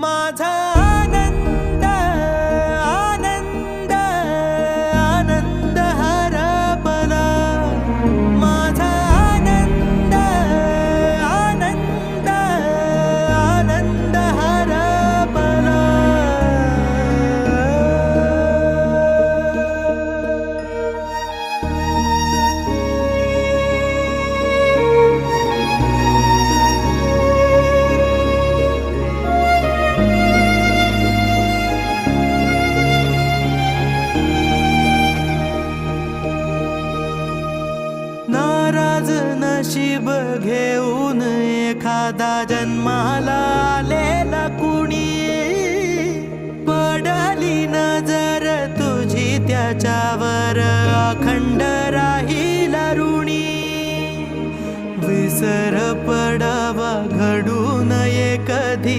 माझा आनंद आनंद आनंद हरपला, माझा आनंद आनंद आनंद हरपला. नाराज नशीब घेऊन एखादा जन्माला आलेला कुणी, पडली नजर तुझी त्याच्यावर अखंड राहील ऋणी. विसर पडावा घडू नये कधी